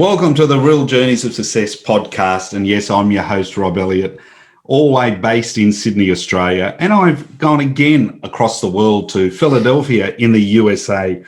Welcome to the Real Journeys of Success podcast. And yes, I'm your host, Rob Elliott, always based in Sydney, Australia. And I've gone again across the world to Philadelphia in the USA.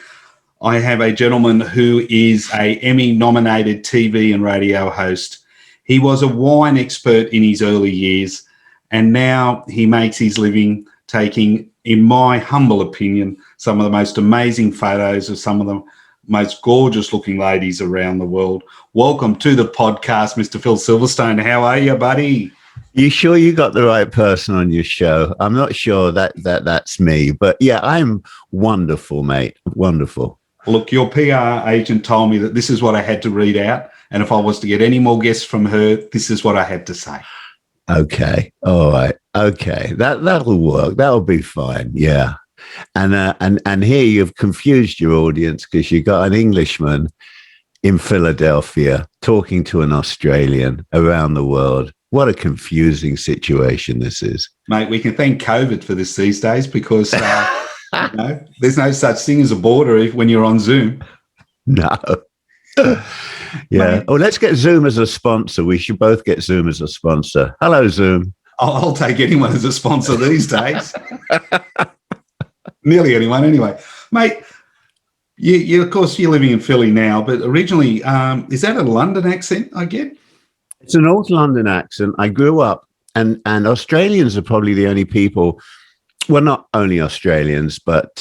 I have a gentleman who is a Emmy-nominated TV and radio host. He was a wine expert in his early years, and now he makes his living taking, in my humble opinion, some of the most amazing photos of some of the most gorgeous looking ladies around the world. Welcome to the podcast, Mr. Phil Silverstone. How are you, buddy? You sure you got the right person on your show? I'm not sure that's me, but yeah, I'm wonderful, mate. Wonderful. Look, your PR agent told me that this is what I had to read out, and if I was to get any more guests from her, this is what I had to say. Okay. All right. Okay. That'll work. That'll be fine. Yeah. And here you've confused your audience because you got an Englishman in Philadelphia talking to an Australian around the world. What a confusing situation this is. Mate, we can thank COVID for this these days because there's no such thing as a border when you're on Zoom. No. Yeah. Oh, let's get Zoom as a sponsor. We should both get Zoom as a sponsor. Hello, Zoom. I'll take anyone as a sponsor these days. Nearly anyone, anyway. Mate, you of course, you're living in Philly now, but originally, is that a London accent I get? It's an North London accent. I grew up, and Australians are probably the only people, well, not only Australians, but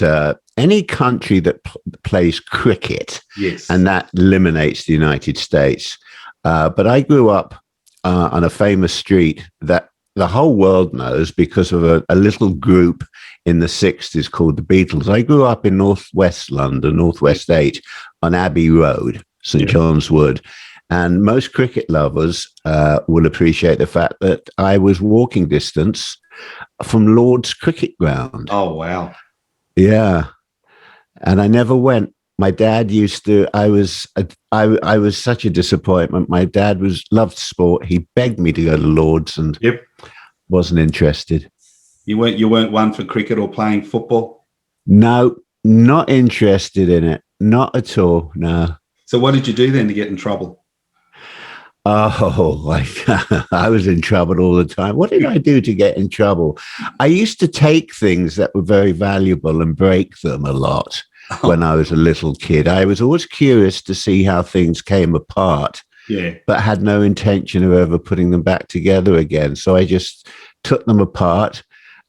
any country that plays cricket, yes, and that eliminates the United States. But I grew up on a famous street that the whole world knows because of a little group in the 60s called the Beatles. I grew up in northwest London, Northwest 8, on Abbey Road, St. John's Wood. And most cricket lovers will appreciate the fact that I was walking distance from Lord's cricket ground. Oh, wow. Yeah. And I never went. My dad used to, I was such a disappointment. My dad loved sport. He begged me to go to Lord's and wasn't interested. You weren't one for cricket or playing football? No, not interested in it. Not at all, no. So what did you do then to get in trouble? Oh, I was in trouble all the time. What did I do to get in trouble? I used to take things that were very valuable and break them a lot when I was a little kid. I was always curious to see how things came apart, but had no intention of ever putting them back together again. So I just took them apart.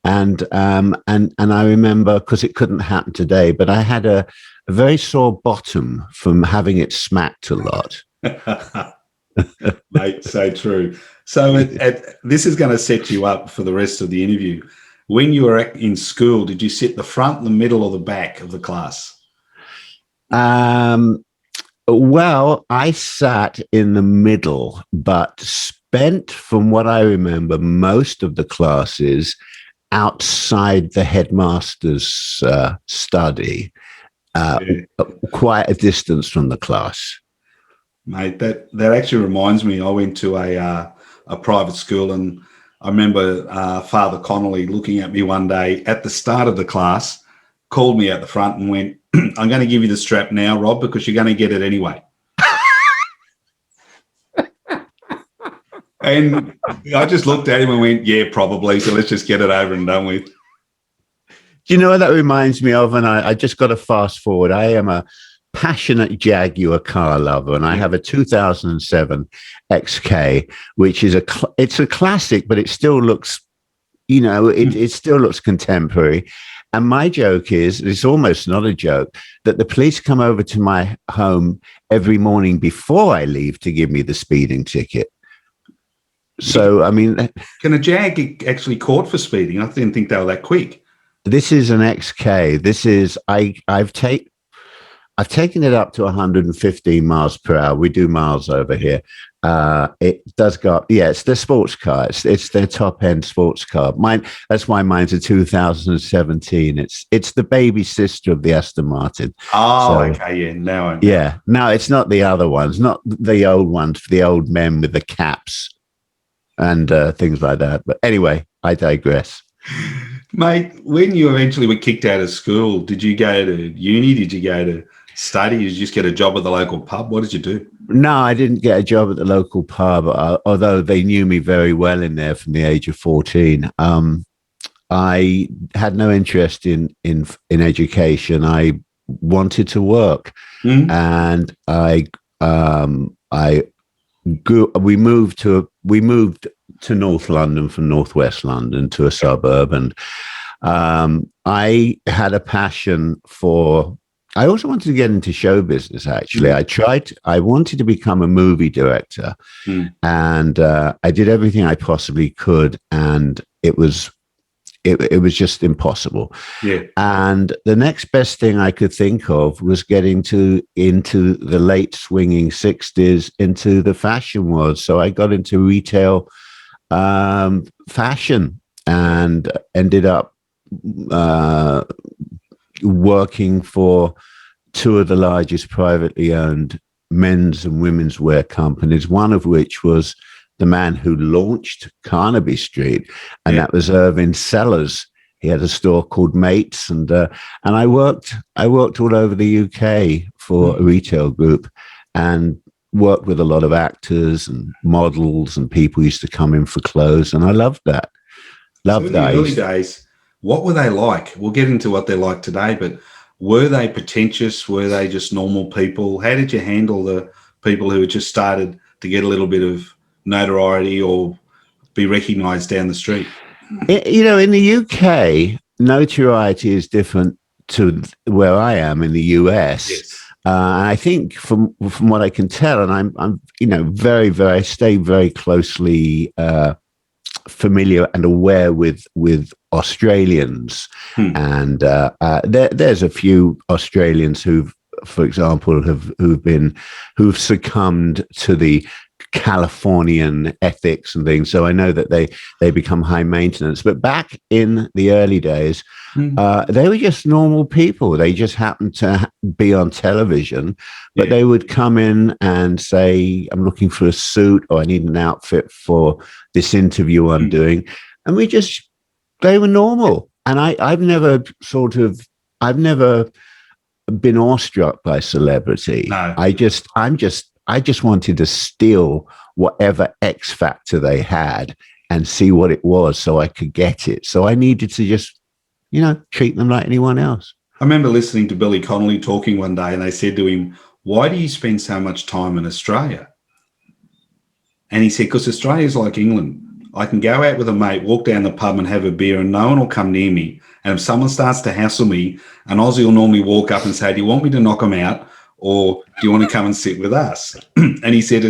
And I remember, because it couldn't happen today, but I had a very sore bottom from having it smacked a lot. Mate, so true. So this is going to set you up for the rest of the interview. When you were in school, did you sit the front, the middle, or the back of the class? Well, I sat in the middle, but spent, from what I remember, most of the classes outside the headmaster's study, quite a distance from the class. Mate, that actually reminds me, I went to a private school, and I remember Father Connolly looking at me one day at the start of the class, called me out the front and went, I'm going to give you the strap now, Rob, because you're going to get it anyway. And I just looked at him and went, yeah, probably. So let's just get it over and done with. Do you know what that reminds me of? And I just got to fast forward. I am a passionate Jaguar car lover, and I have a 2007 XK, which is it's a classic, but it still looks, it still looks contemporary. And my joke is, it's almost not a joke, that the police come over to my home every morning before I leave to give me the speeding ticket. So, I mean, can a Jag get actually caught for speeding? I didn't think they were that quick. This is an XK. This is I've taken it up to 115 miles per hour. We do miles over here. It does go up. Yeah, it's their sports car. It's their top end sports car. That's why mine's a 2017. It's the baby sister of the Aston Martin. Oh, okay, yeah. Now I know. Yeah. No, it's not the other ones. Not the old ones for the old men with the caps and things like that. But anyway, I digress. Mate, when you eventually were kicked out of school, did you go to uni? Did you go to study? Did you just get a job at the local pub? What did you do? No, I didn't get a job at the local pub, although they knew me very well in there from the age of 14. I had no interest in education. I wanted to work, and we moved to North London from Northwest London to a suburb, and I had a passion for. I also wanted to get into show business. Actually, I wanted to become a movie director, and I did everything I possibly could, and it was just impossible. Yeah. And the next best thing I could think of was getting into the late swinging 60s into the fashion world. So I got into retail fashion and ended up working for two of the largest privately owned men's and women's wear companies, one of which was the man who launched Carnaby Street, and that was Irving Sellers. He had a store called Mates, and I worked all over the UK for a retail group, and worked with a lot of actors and models, and people used to come in for clothes, and I loved that. So in the early days, what were they like? We'll get into what they're like today, but were they pretentious? Were they just normal people? How did you handle the people who had just started to get a little bit of notoriety or be recognised down the street? You know, in the UK, notoriety is different to where I am in the US. Yes. I think from what I can tell, and I'm very, very, I stay very closely familiar and aware with Australians, and there's a few Australians who've, for example, who've succumbed to the Californian ethics and things. So I know that they become high maintenance. But back in the early days, they were just normal people. They just happened to be on television, but they would come in and say, I'm looking for a suit, or I need an outfit for this interview I'm doing. And they were normal. And I've never been awestruck by celebrity. No. I just wanted to steal whatever X factor they had and see what it was so I could get it. So I needed to just, treat them like anyone else. I remember listening to Billy Connolly talking one day, and they said to him, why do you spend so much time in Australia? And he said, because Australia's like England. I can go out with a mate, walk down the pub and have a beer, and no one will come near me. And if someone starts to hassle me, an Aussie will normally walk up and say, do you want me to knock them out? Or do you want to come and sit with us? And he said,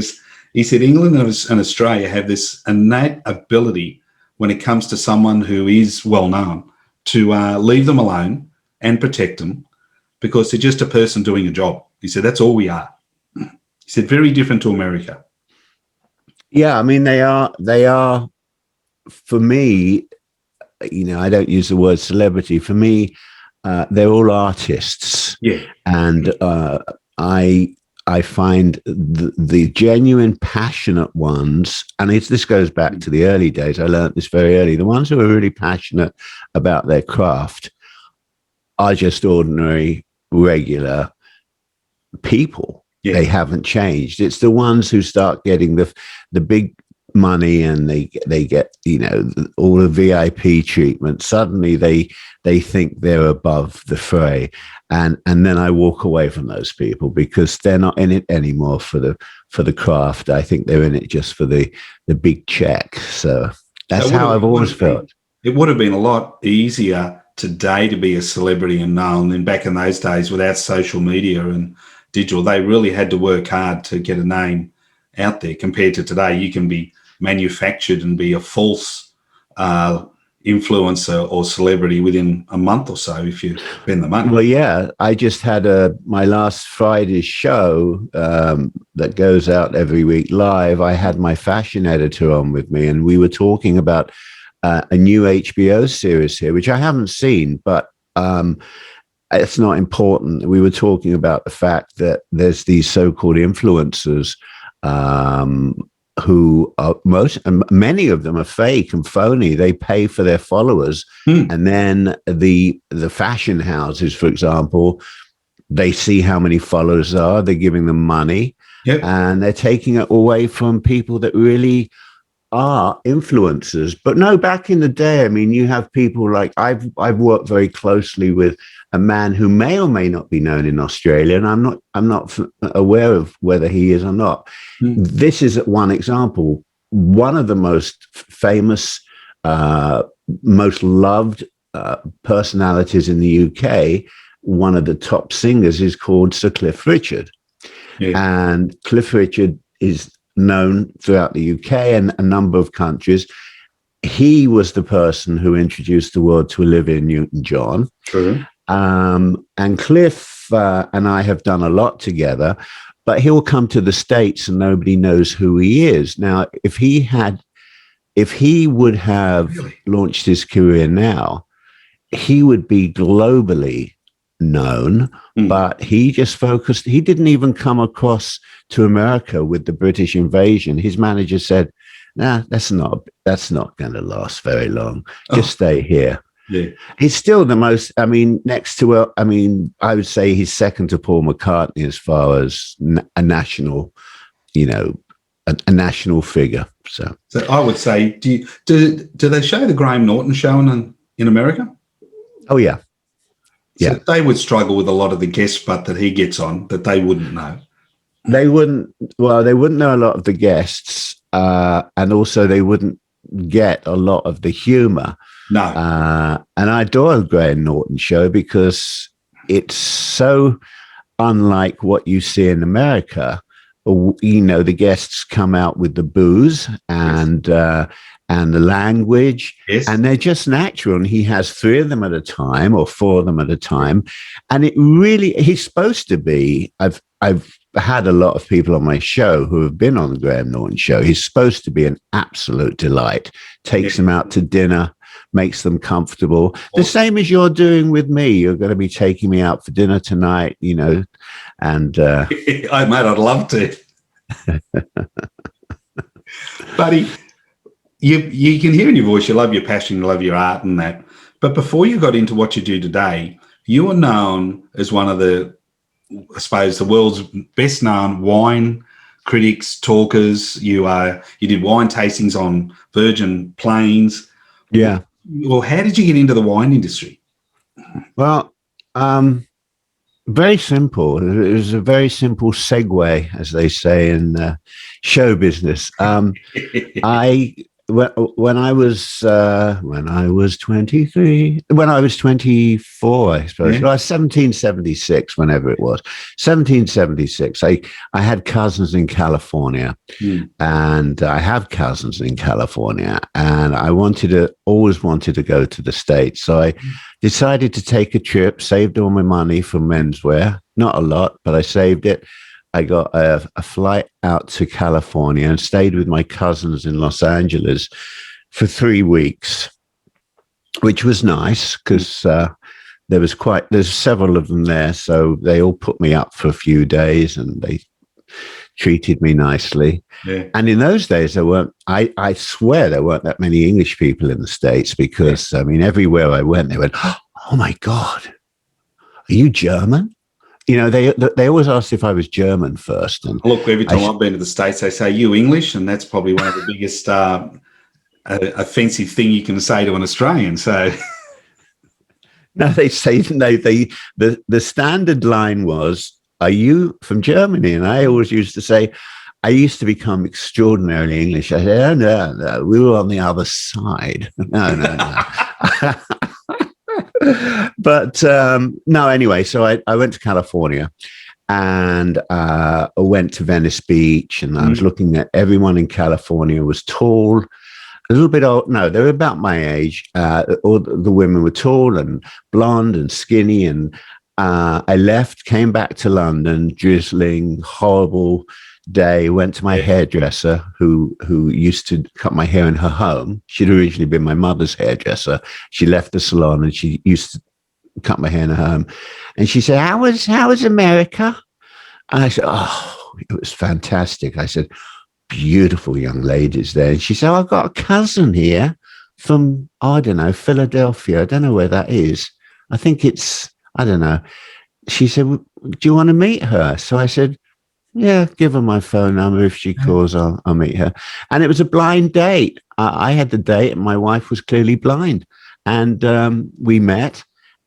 England and Australia have this innate ability when it comes to someone who is well known to leave them alone and protect them, because they're just a person doing a job. He said, that's all we are. He said, very different to America. Yeah, I mean, they are, for me, I don't use the word celebrity. For me, they're all artists. Yeah. And I find the genuine passionate ones, and this goes back to the early days. I learned this very early. The ones who are really passionate about their craft are just ordinary, regular people. Yeah. They haven't changed. It's the ones who start getting the big money, and they get all the VIP treatment. Suddenly they think they're above the fray, and then I walk away from those people because they're not in it anymore for the craft. I think they're in it just for the big check. So that's how I've always felt. It would have been a lot easier today to be a celebrity and known than back in those days without social media and digital. They really had to work hard to get a name out there. Compared to today, you can be manufactured and be a false influencer or celebrity within a month or so if you spend the money. Well, yeah, I just had my last Friday's show that goes out every week live. I had my fashion editor on with me, and we were talking about a new HBO series here, which I haven't seen, but it's not important. We were talking about the fact that there's these so-called influencers who are many of them are fake and phony. They pay for their followers, and then the fashion houses, for example, they see how many followers there are. They're giving them money, and they're taking it away from people that really are influencers. But no, back in the day, I mean, you have people like I've worked very closely with a man who may or may not be known in Australia, and I'm not aware of whether he is or not. This is one example. One of the most famous, most loved personalities in the UK, one of the top singers, is called Sir Cliff Richard. And Cliff Richard is known throughout the UK and a number of countries. He was the person who introduced the world to Olivia Newton-John. True. And Cliff and I have done a lot together, but he'll come to the States and nobody knows who he is. Now, if he would have launched his career now, he would be globally known, but he just focused. He didn't even come across to America with the British invasion. His manager said, "Nah, that's not going to last very long. Just stay here." Yeah. He's still the most, I mean, next to, I would say he's second to Paul McCartney as far as a national, a national figure. So I would say, do they show the Graham Norton show in America? Oh, yeah. So they would struggle with a lot of the guest spot that he gets on that they wouldn't know. They wouldn't know a lot of the guests, and also they wouldn't get a lot of the humor. No. And I adore the Graham Norton show because it's so unlike what you see in America. The guests come out with the booze and the language, and they're just natural. And he has 3 of them at a time or 4 of them at a time. And it really, he's supposed to be, I've had a lot of people on my show who have been on the Graham Norton show. He's supposed to be an absolute delight, takes them out to dinner, makes them comfortable. The same as you're doing with me. You're going to be taking me out for dinner tonight, and mate, I'd love to. Buddy, you can hear in your voice, you love your passion, you love your art and that. But before you got into what you do today, you are known as one of the, I suppose, the world's best known wine critics, talkers. You did wine tastings on Virgin Plains. Yeah. Well, how did you get into the wine industry? Well, very simple. It was a very simple segue, as they say in show business. When I was 24, I suppose. Well, 1776, whenever it was, 1776. I had cousins in California, and I have cousins in California, and I always wanted to go to the States. So I decided to take a trip, saved all my money from menswear, not a lot, but I saved it. I got a flight out to California and stayed with my cousins in Los Angeles for 3 weeks, which was nice because there's several of them there. So they all put me up for a few days and they treated me nicely. Yeah. And in those days, I swear there weren't that many English people in the States because, everywhere I went, they went, "Oh my God, are you German?" They always asked if I was German first. And look, every time I've been to the States, they say, "You English?" And that's probably one of the biggest offensive thing you can say to an Australian. So, no, they say the standard line was, "Are you from Germany?" And I always used to say, I used to become extraordinarily English. I said, "Oh no, we were on the other side." No. But no, anyway, so I went to California and I went to Venice Beach, and I was looking at everyone in California was tall, a little bit old. No, they were about my age. All the women were tall and blonde and skinny. And I left, came back to London, drizzling, horrible day, went to my hairdresser who used to cut my hair in her home. She'd originally been my mother's hairdresser. She left the salon and she used to cut my hair in her home. And she said, how was America? And I said, "Oh, it was fantastic." I said, "Beautiful young ladies there." And she said, "I've got a cousin here from, I don't know, Philadelphia. I don't know where that is. I think it's, I don't know." She said, do you want to meet her? So I said, yeah, give her my phone number. If she calls, I'll meet her. And it was a blind date. I had the date and my wife was clearly blind. And we met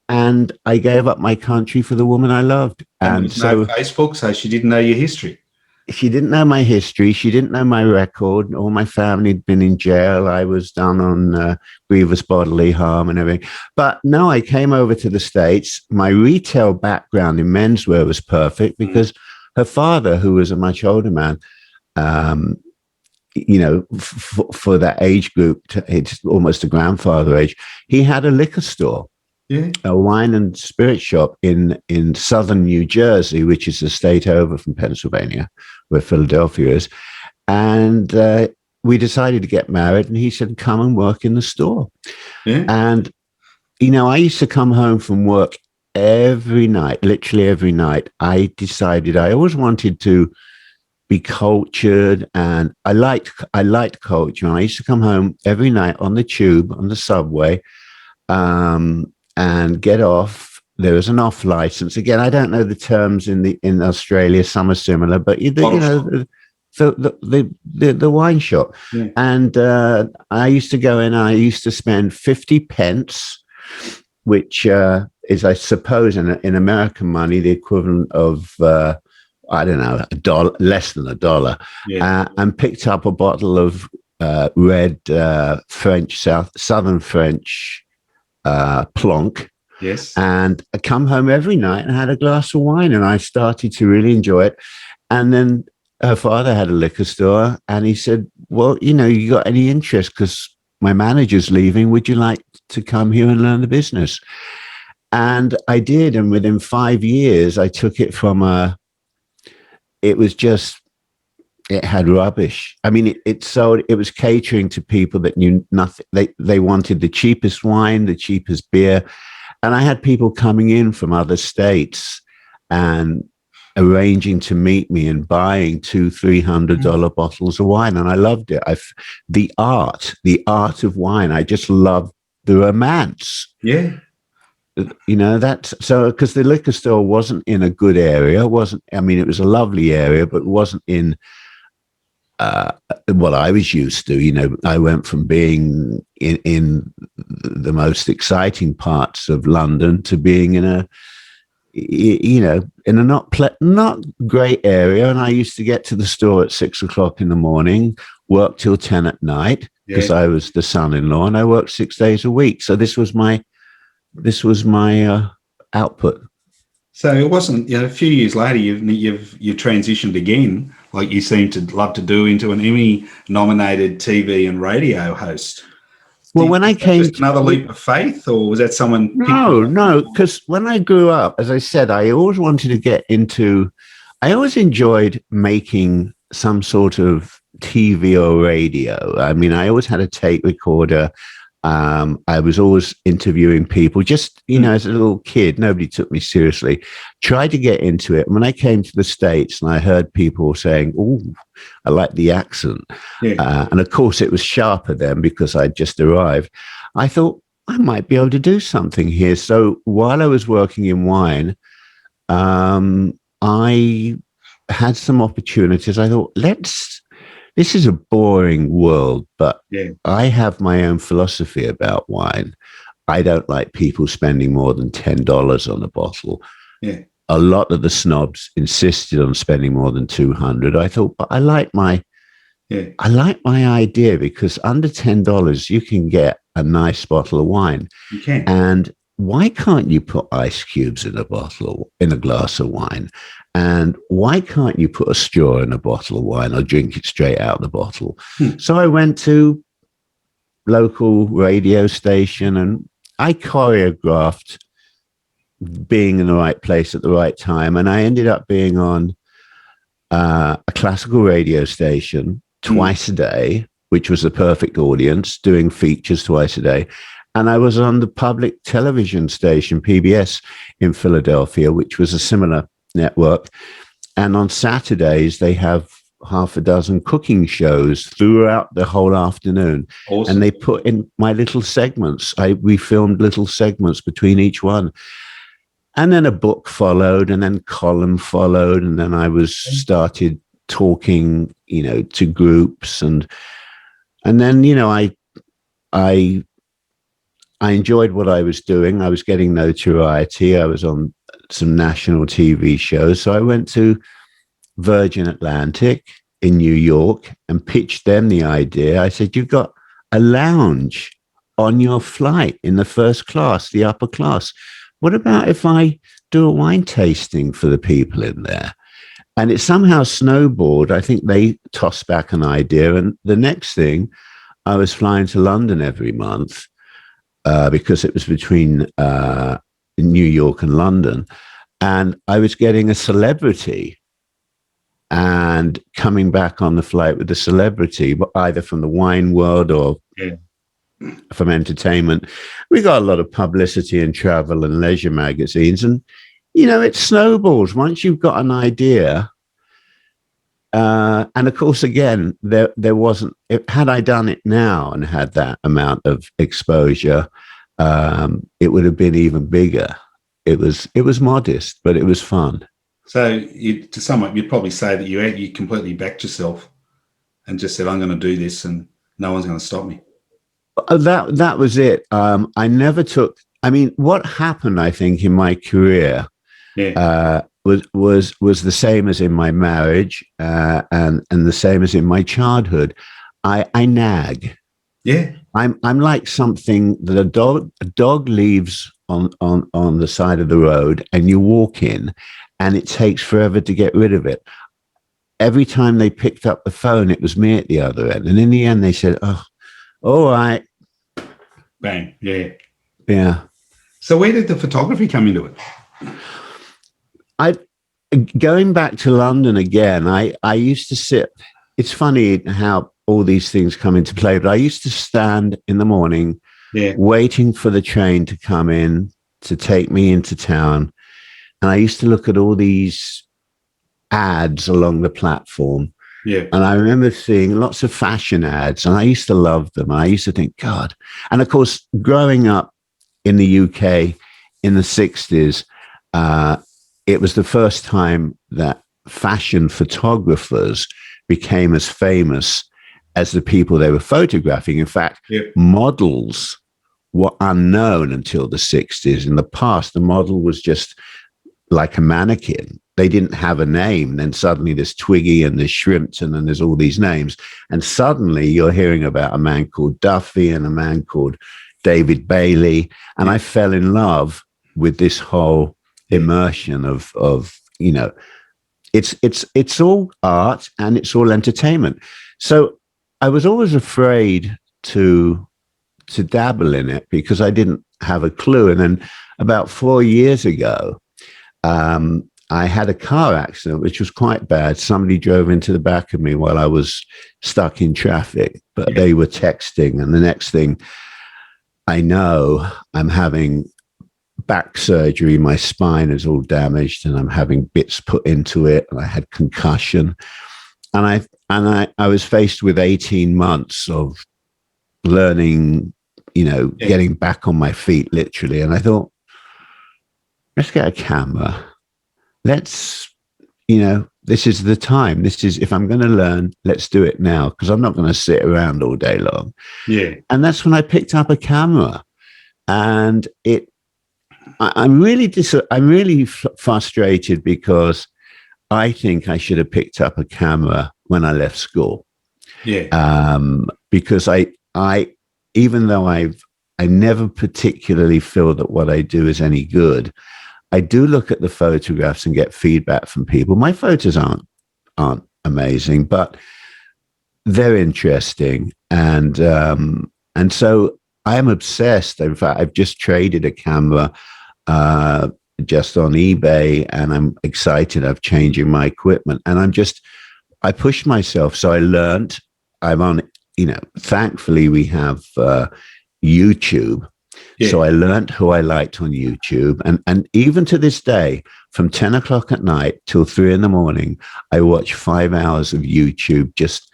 and I gave up my country for the woman I loved. And there was no Facebook, so she didn't know your history. She didn't know my history. She didn't know my record. All my family had been in jail. I was done on grievous bodily harm and everything. But no, I came over to the States. My retail background in menswear was perfect because her father, who was a much older man, for that age group, it's almost a grandfather age, he had a liquor store. Yeah. A wine and spirit shop in southern New Jersey, which is a state over from Pennsylvania, where Philadelphia is. And we decided to get married, and he said, come and work in the store. Yeah. And, I used to come home from work every night, literally every night. I decided I always wanted to be cultured, and I liked culture. And I used to come home every night on the tube, on the subway, and get off. There was an off license. Again, I don't know the terms in Australia. Some are similar, but the wine shop. Yeah. And I used to go in. I used to spend 50 pence, which is, I suppose, in American money, the equivalent of I don't know, $1, less than $1. Yeah. And picked up a bottle of red southern French. Plonk. Yes. And I come home every night and had a glass of wine, and I started to really enjoy it. And then her father had a liquor store, and he said, well, you got any interest? Because my manager's leaving. Would you like to come here and learn the business? And I did. And within 5 years, I took it from it had rubbish. I mean, it was catering to people that knew nothing. They wanted the cheapest wine, the cheapest beer. And I had people coming in from other states and arranging to meet me and buying $200-$300 bottles of wine. And I loved it. The art of wine. I just loved the romance. Yeah. That's so, because the liquor store wasn't in a good area. It was a lovely area, but it wasn't in what I was used to. I went from being in the most exciting parts of London to being in a not great area. And I used to get to the store at 6 o'clock in the morning, work till 10 at night, because I was the son-in-law, and I worked 6 days a week. So this was my output. So it wasn't, a few years later, you transitioned again, like you seem to love to do, into an Emmy-nominated TV and radio host. Well, when I came, just another leap of faith, or was that someone? No, because when I grew up, as I said, I always wanted to get into. I always enjoyed making some sort of TV or radio. I mean, I always had a tape recorder. I was always interviewing people, just, as a little kid. Nobody took me seriously. Tried to get into it. When I came to the States and I heard people saying, oh, I like the accent. Yeah. And of course, it was sharper then because I'd just arrived. I thought I might be able to do something here. So while I was working in wine, I had some opportunities. I thought, this is a boring world, but I have my own philosophy about wine. I don't like people spending more than $10 on a bottle. Yeah. A lot of the snobs insisted on spending more than $200. I thought, but I like my idea, because under $10 you can get a nice bottle of wine. You can. And why can't you put ice cubes in a glass of wine? And why can't you put a straw in a bottle of wine or drink it straight out of the bottle? So I went to local radio station and I choreographed being in the right place at the right time. And I ended up being on a classical radio station twice a day, which was the perfect audience, doing features twice a day. And I was on the public television station, PBS, in Philadelphia, which was a similar network. And on Saturdays, they have half a dozen cooking shows throughout the whole afternoon. Awesome. And they put in my little segments. We filmed little segments between each one. And then a book followed, and then column followed, and then I was started talking, to groups, and then I enjoyed what I was doing. I was getting notoriety. I was on some national TV shows, so I went to Virgin Atlantic in New York and pitched them the idea. I said, "You've got a lounge on your flight in the first class, the upper class. What about if I do a wine tasting for the people in there?" And it somehow snowballed. I think they tossed back an idea. And the next thing, I was flying to London every month because it was between New York and London. And I was getting a celebrity and coming back on the flight with a celebrity, either from the wine world or from entertainment. We got a lot of publicity in travel and leisure magazines, and it snowballs once you've got an idea. And of course, again, there wasn't. Had I done it now and had that amount of exposure, it would have been even bigger. It was modest, but it was fun. So, to sum up, you'd probably say that you completely backed yourself and just said, "I'm going to do this, and no one's going to stop me." That was it. I never took. I mean, what happened, I think, in my career was the same as in my marriage, and the same as in my childhood. I nag. Yeah, I'm like something that a dog leaves on the side of the road, and you walk in, and it takes forever to get rid of it. Every time they picked up the phone, it was me at the other end, and in the end, they said, "Oh, all right." Bang. Yeah. So where did the photography come into it? Going back to London again, I used to sit. It's funny how all these things come into play, but I used to stand in the morning waiting for the train to come in to take me into town. And I used to look at all these ads along the platform. Yeah. And I remember seeing lots of fashion ads, and I used to love them. And I used to think, God. And of course, growing up in the UK in the 60s, it was the first time that fashion photographers became as famous as the people they were photographing. In fact, models were unknown until the 60s. In the past, the model was just like a mannequin. They didn't have a name. Then suddenly there's Twiggy and there's Shrimpton and there's all these names. And suddenly you're hearing about a man called Duffy and a man called David Bailey. And I fell in love with this whole immersion of it's all art and it's all entertainment. So I was always afraid to dabble in it because I didn't have a clue. And then about 4 years ago, I had a car accident, which was quite bad. Somebody drove into the back of me while I was stuck in traffic, but they were texting. And the next thing I know, I'm having back surgery. My spine is all damaged and I'm having bits put into it. And I had concussion. And I was faced with 18 months of learning, getting back on my feet, literally. And I thought, let's get a camera. Let's, this is the time. This is, if I'm going to learn, let's do it now, because I'm not going to sit around all day long. Yeah. And that's when I picked up a camera. And I'm really frustrated because I think I should have picked up a camera when I left school. Yeah. Because I even though I never particularly feel that what I do is any good, I do look at the photographs and get feedback from people. My photos aren't amazing, but they're interesting. And so I am obsessed. In fact, I've just traded a camera just on eBay, and I'm excited. I'm changing my equipment, and I pushed myself. So I learned. I'm on, thankfully we have YouTube. Yeah. So I learned who I liked on YouTube. And even to this day, from 10 o'clock at night till 3 a.m, I watch 5 hours of YouTube, just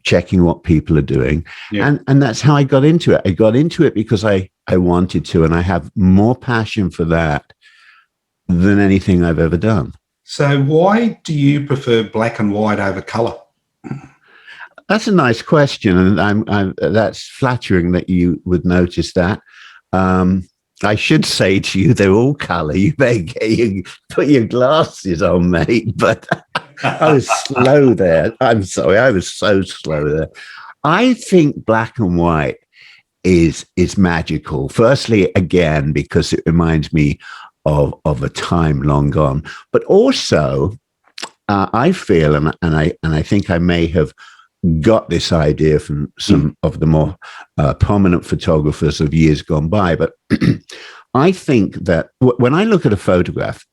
checking what people are doing. Yeah. And that's how I got into it. I got into it because I wanted to, and I have more passion for that than anything I've ever done. So why do you prefer black and white over colour? That's a nice question, and that's flattering that you would notice that. I should say to you, they're all colour. You better put your glasses on, mate. But I was slow there. I'm sorry, I was so slow there. I think black and white is magical. Firstly, again, because it reminds me of a time long gone, but also I feel, and I think I may have got this idea from some of the more prominent photographers of years gone by, but I think that when I look at a photograph,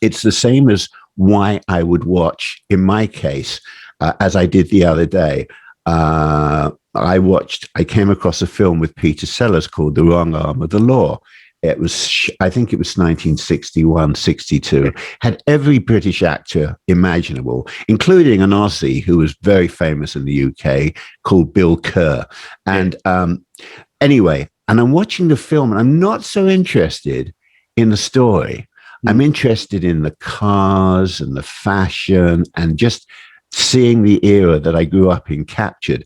it's the same as why I would watch, in my case, as I did the other day. I came across a film with Peter Sellers called The Wrong Arm of the Law. It was, I think it was 1961, 62, had every British actor imaginable, including an Aussie who was very famous in the UK called Bill Kerr. And anyway, and I'm watching the film and I'm not so interested in the story. I'm interested in the cars and the fashion and just seeing the era that I grew up in captured.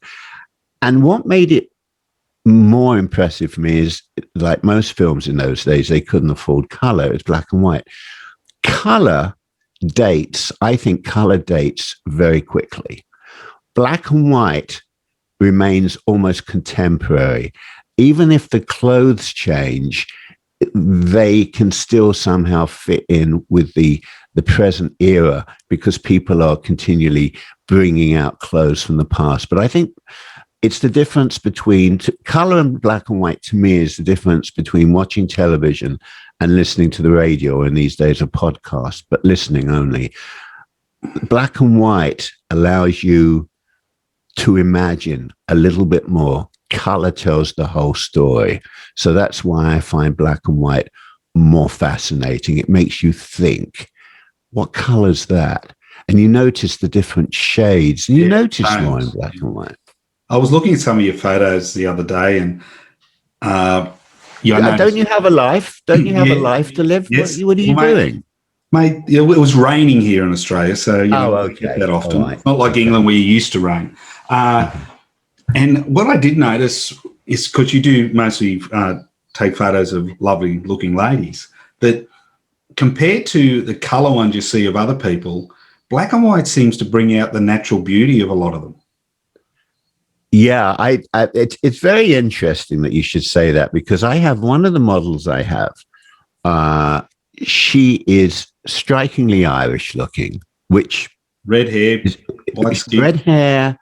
And what made it more impressive for me is, like most films in those days, they couldn't afford color. It was black and white. Color dates, I think color dates very quickly. Black and white remains almost contemporary. Even if the clothes change, they can still somehow fit in with the present era because people are continually bringing out clothes from the past. But I think it's the difference between color and black and white. To me, is the difference between watching television and listening to the radio, in these days a podcast, but listening only. Black and white allows you to imagine a little bit more. Color tells the whole story. So that's why I find black and white more fascinating. It makes you think, what color's that? And you notice the different shades. And you notice more in black and white. I was looking at some of your photos the other day, and don't you have a life? Don't you have a life to live? Yes. What are you doing? Mate, it was raining here in Australia, so you don't get that often. Right. It's not like England where you used to rain. And what I did notice is, because you do mostly take photos of lovely looking ladies, that compared to the colour ones you see of other people, black and white seems to bring out the natural beauty of a lot of them. Yeah, it's very interesting that you should say that, because I have one of the models I have. She is strikingly Irish looking, which red hair, white skin. Red hair,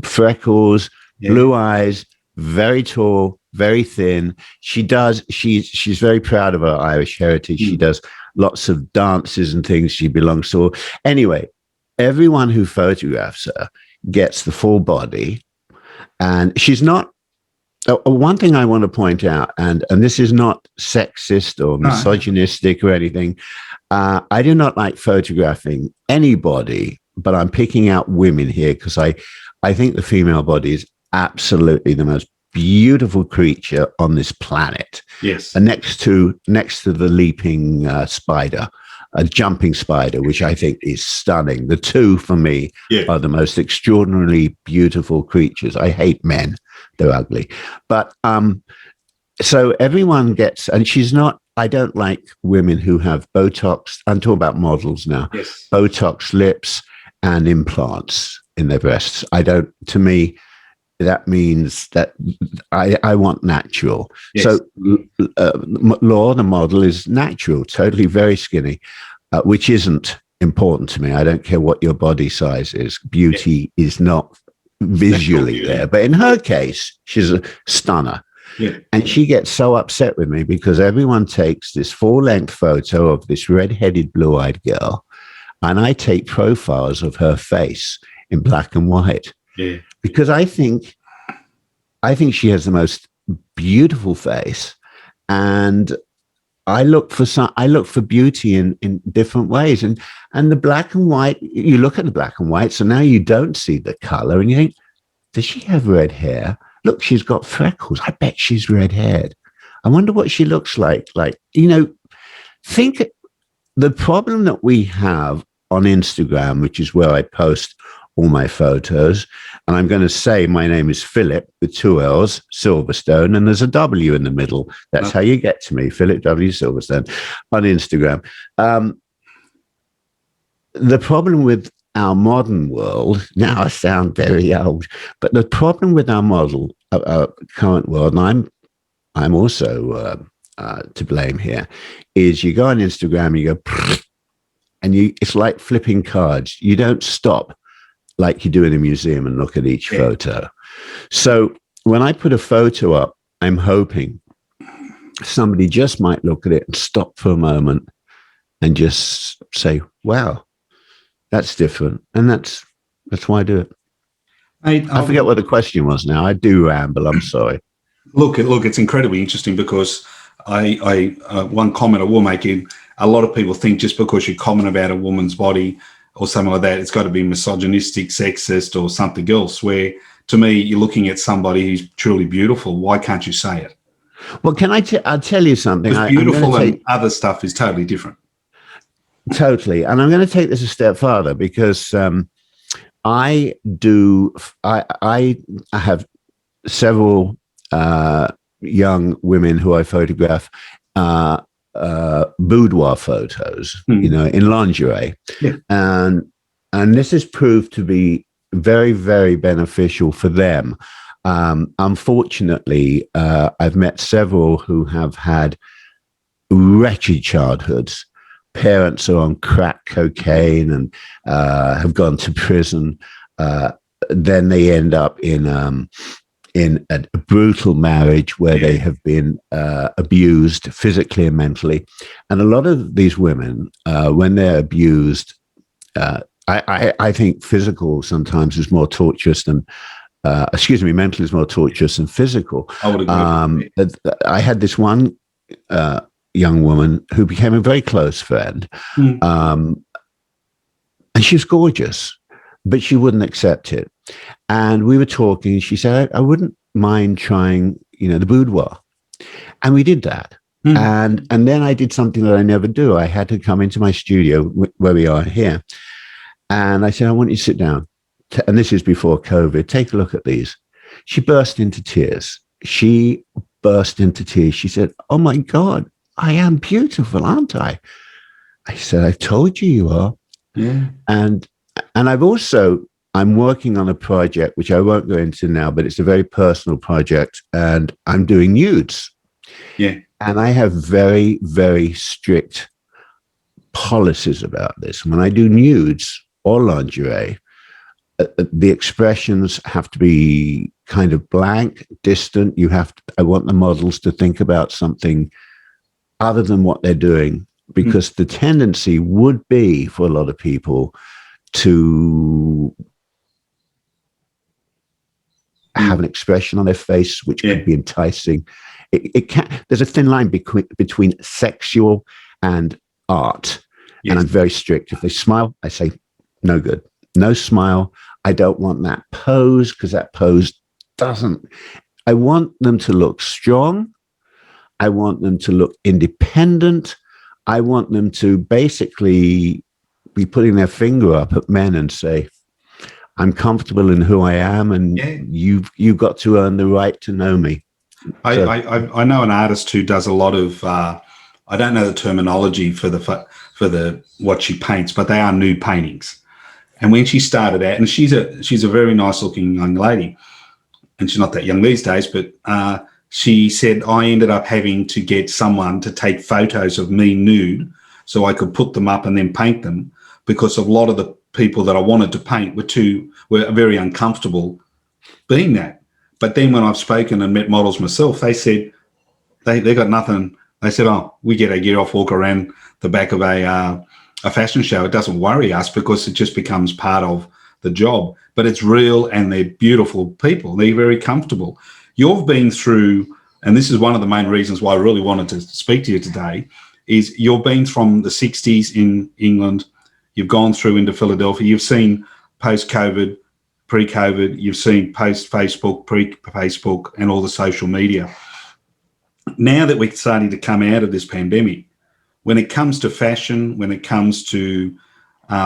freckles, blue eyes, very tall, very thin. She's very proud of her Irish heritage. She does lots of dances and things. She belongs to. Anyway, everyone who photographs her gets the full body. And she's not, one thing I want to point out, and this is not sexist or misogynistic or anything. I do not like photographing anybody, but I'm picking out women here because I think the female body is absolutely the most beautiful creature on this planet. Yes. And next to the leaping spider, a jumping spider, which I think is stunning. The two, for me, are the most extraordinarily beautiful creatures. I hate men. They're ugly. But so everyone gets, and she's not, I don't like women who have Botox. I'm talking about models now. Yes. Botox lips and implants in their breasts. To me, that means that I want natural. Yes. So Laura, the model, is natural, totally very skinny, which isn't important to me. I don't care what your body size is. Beauty is not visually there. But in her case, she's a stunner. Yeah. And she gets so upset with me because everyone takes this full-length photo of this red-headed, blue-eyed girl, and I take profiles of her face in black and white. Yeah. Because I think she has the most beautiful face, and I look for beauty in different ways. And the black and white, you look at the black and white, so now you don't see the color, and you think, does she have red hair? Look, she's got freckles. I bet she's red-haired. I wonder what she looks like. Like, think the problem that we have on Instagram, which is where I post all my photos, and I'm going to say my name is Philip with 2 L's, Silverstone, and there's a W in the middle. That's how you get to me, Philip W. Silverstone on Instagram. The problem with our modern world, now I sound very old, but the problem with our current world, and I'm also to blame here, is you go on Instagram, you go, and it's like flipping cards. You don't stop like you do in a museum and look at each photo. So when I put a photo up, I'm hoping somebody just might look at it and stop for a moment and just say, wow, that's different. And that's why I do it. I forget what the question was now. I do ramble. I'm sorry. Look, it's incredibly interesting because one comment I will make is a lot of people think just because you comment about a woman's body or something like that, it's got to be misogynistic, sexist, or something else, where to me, you're looking at somebody who's truly beautiful. Why can't you say it? Well, I'll tell you something. Because beautiful and other stuff is totally different. Totally. And I'm going to take this a step further because I have several young women who I photograph boudoir photos, in lingerie. Yeah. And this has proved to be very, very beneficial for them. Unfortunately, I've met several who have had wretched childhoods. Parents are on crack cocaine and have gone to prison. Then they end up in a brutal marriage where they have been abused physically and mentally. And a lot of these women, when they're abused, I think physical sometimes is more torturous than, mental is more torturous than physical. I would agree. I had this one young woman who became a very close friend. And she was gorgeous, but she wouldn't accept it. And we were talking. She said, I wouldn't mind trying, the boudoir. And we did that. And then I did something that I never do. I had to come into my studio where we are here. And I said, I want you to sit down. And this is before COVID. Take a look at these. She burst into tears. She said, oh my God, I am beautiful, aren't I? I said, I told you are. Yeah. And I'm working on a project, which I won't go into now, but it's a very personal project, and I'm doing nudes. Yeah. And I have very, very strict policies about this. When I do nudes or lingerie, the expressions have to be kind of blank, distant. I want the models to think about something other than what they're doing, because the tendency would be for a lot of people to have an expression on their face which could be enticing. There's a thin line between sexual and art. Yes. And I'm very strict. If they smile, I say, no good. No smile. I don't want that pose, because that pose doesn't. I want them to look strong. I want them to look independent. I want them to basically be putting their finger up at men and say, I'm comfortable in who I am, and you've got to earn the right to know me. I know an artist who does a lot of, I don't know the terminology for what she paints, but they are nude paintings. And when she started out, and she's a very nice looking young lady, and she's not that young these days, but she said, I ended up having to get someone to take photos of me nude so I could put them up and then paint them, because a lot of the people that I wanted to paint were very uncomfortable being that. But then when I've spoken and met models myself, they said they got nothing. They said, oh, we get our gear off, walk around the back of a fashion show. It doesn't worry us because it just becomes part of the job. But it's real, and they're beautiful people. They're very comfortable. You've been through, and this is one of the main reasons why I really wanted to speak to you today, is you've been from the 60s in England. You've gone through into Philadelphia. You've seen post-COVID, pre-COVID. You've seen post-Facebook, pre-Facebook, and all the social media. Now that we're starting to come out of this pandemic, when it comes to fashion, when it comes to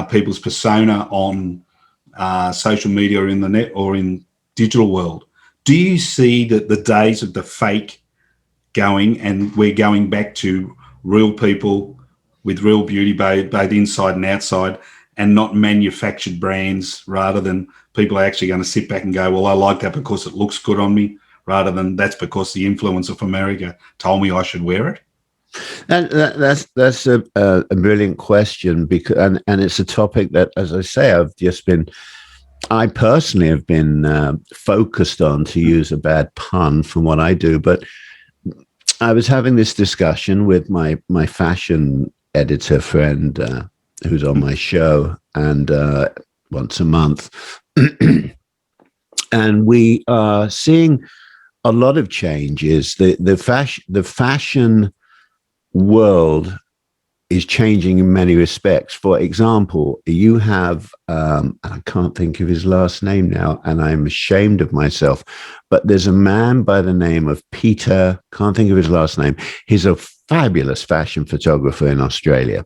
people's persona on social media or in the net or in digital world, do you see that the days of the fake going, and we're going back to real people with real beauty, both inside and outside, and not manufactured brands, rather than people are actually going to sit back and go, well, I like that because it looks good on me, rather than that's because the influencer from America told me I should wear it? That's a brilliant question, because and it's a topic that, as I say, I personally have been focused on, to use a bad pun from what I do. But I was having this discussion with my fashion editor friend who's on my show, and once a month, and we are seeing a lot of changes. The fashion world is changing in many respects. For example, you have, I can't think of his last name now, and I'm ashamed of myself, but there's a man by the name of Peter, can't think of his last name. He's a fabulous fashion photographer in Australia.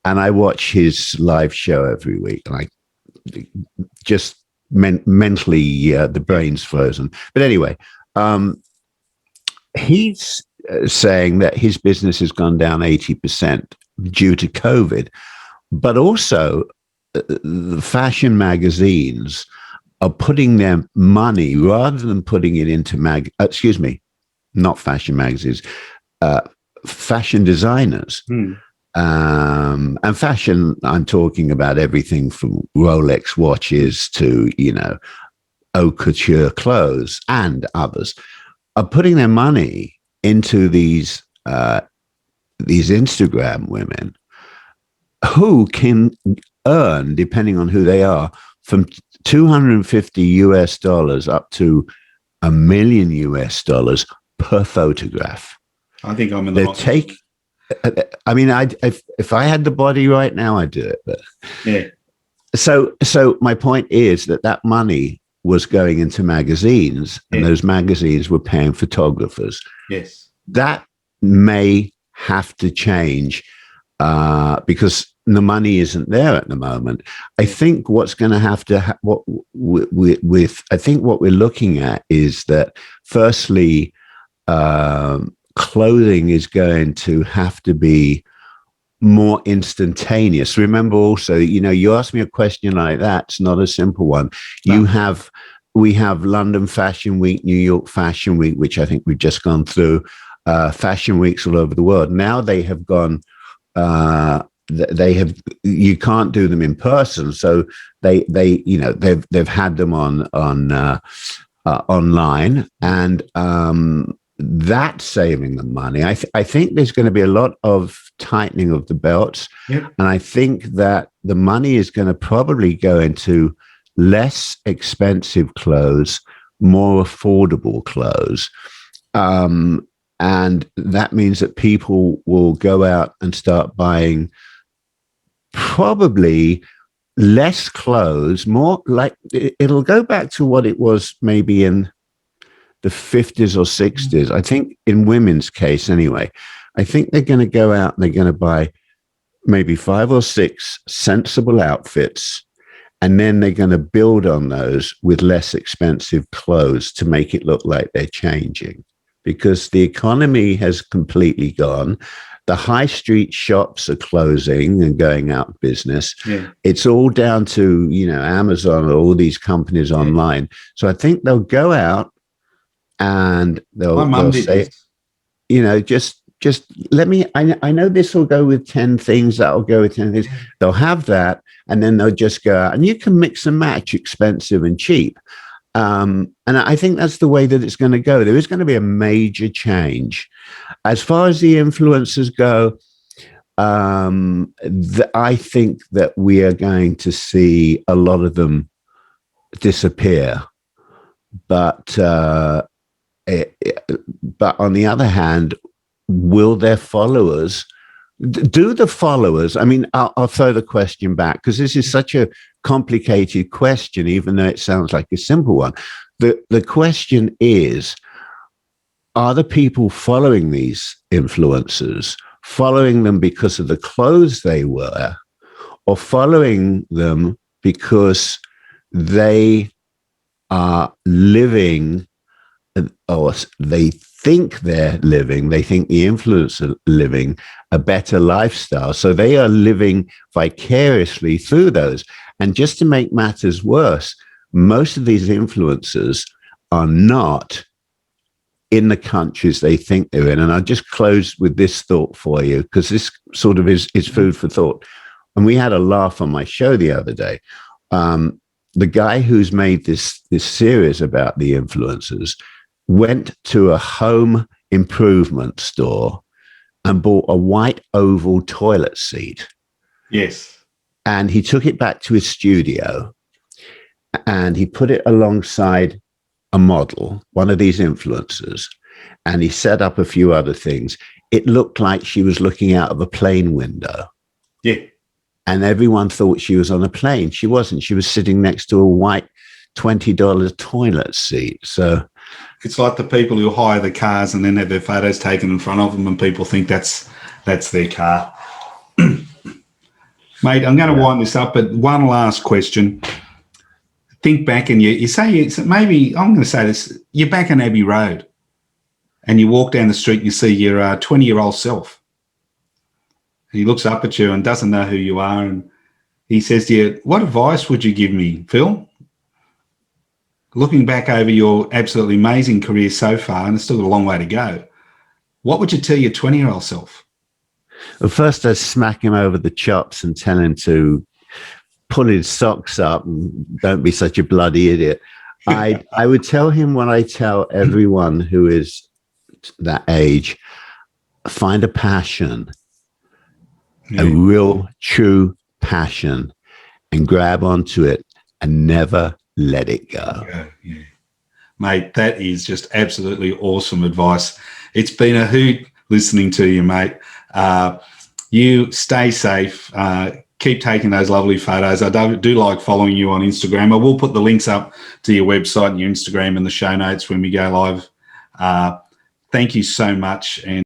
And I watch his live show every week, and I just mentally, the brain's frozen. But anyway, he's saying that his business has gone down 80% due to COVID, but also the fashion magazines are putting their money, rather than putting it into not fashion magazines, fashion designers. And fashion, I'm talking about everything from Rolex watches to, haute couture clothes, and others are putting their money into these Instagram women who can earn, depending on who they are, from $250 up to $1 million per photograph. I think I'm in the if I had the body right now, I'd do it. But yeah. So my point is that money was going into magazines, and those magazines were paying photographers. Yes. That may have to change because the money isn't there at the moment. I think what's going to have to I think what we're looking at is that, firstly, clothing is going to have to be more instantaneous. Remember also, you asked me a question like that. It's not a simple one. No. We have London Fashion Week, New York Fashion Week, which I think we've just gone through, fashion weeks all over the world. Now they have gone, you can't do them in person. So they've had them on online, and that's saving them money. I think there's going to be a lot of tightening of the belts. Yep. And I think that the money is going to probably go into less expensive clothes, more affordable clothes. And that means that people will go out and start buying probably less clothes, more like it'll go back to what it was maybe in the 50s or 60s. I think in women's case anyway, I think they're going to go out and they're going to buy maybe 5 or 6 sensible outfits, and then they're going to build on those with less expensive clothes to make it look like they're changing, because the economy has completely gone. The high street shops are closing and going out of business. Yeah. It's all down to, Amazon or all these companies online. So I think they'll go out and they'll say, just let me, I know this will go with 10 things, that'll go with 10 things. They'll have that, and then they'll just go out, and you can mix and match expensive and cheap. And I think that's the way that it's going to go. There is going to be a major change. As far as the influencers go, I think that we are going to see a lot of them disappear. But on the other hand, will their followers, do the followers, I'll throw the question back, because this is such a complicated question, even though it sounds like a simple one. The question is, are the people following these influencers following them because of the clothes they wear, or following them because they are living, or they think they're living, they think the influencers are living a better lifestyle. So they are living vicariously through those. And just to make matters worse, most of these influencers are not in the countries they think they're in. And I'll just close with this thought for you, because this sort of is food for thought. And we had a laugh on my show the other day. The guy who's made this series about the influencers went to a home improvement store and bought a white oval toilet seat. Yes. And he took it back to his studio and he put it alongside a model, one of these influencers, and he set up a few other things. It looked like she was looking out of a plane window. Yeah. And everyone thought she was on a plane. She wasn't. She was sitting next to a white $20 toilet seat. So it's like the people who hire the cars and then have their photos taken in front of them, and people think that's their car. Mate, I'm going to wind this up, but one last question. Think back, and you say, maybe I'm going to say this, you're back on Abbey Road and you walk down the street and you see your 20-year-old self. He looks up at you and doesn't know who you are, and he says to you, what advice would you give me, Phil? Looking back over your absolutely amazing career so far, and it's still got a long way to go, what would you tell your 20-year-old self? Well, first I'd smack him over the chops and tell him to pull his socks up and don't be such a bloody idiot. I would tell him what I tell everyone who is that age: find a passion, a real, true passion, and grab onto it and never let it go. Yeah. Mate, that is just absolutely awesome advice. It's been a hoot listening to you, mate. You stay safe. Keep taking those lovely photos. I do like following you on Instagram. I will put the links up to your website and your Instagram in the show notes when we go live. Thank you so much. And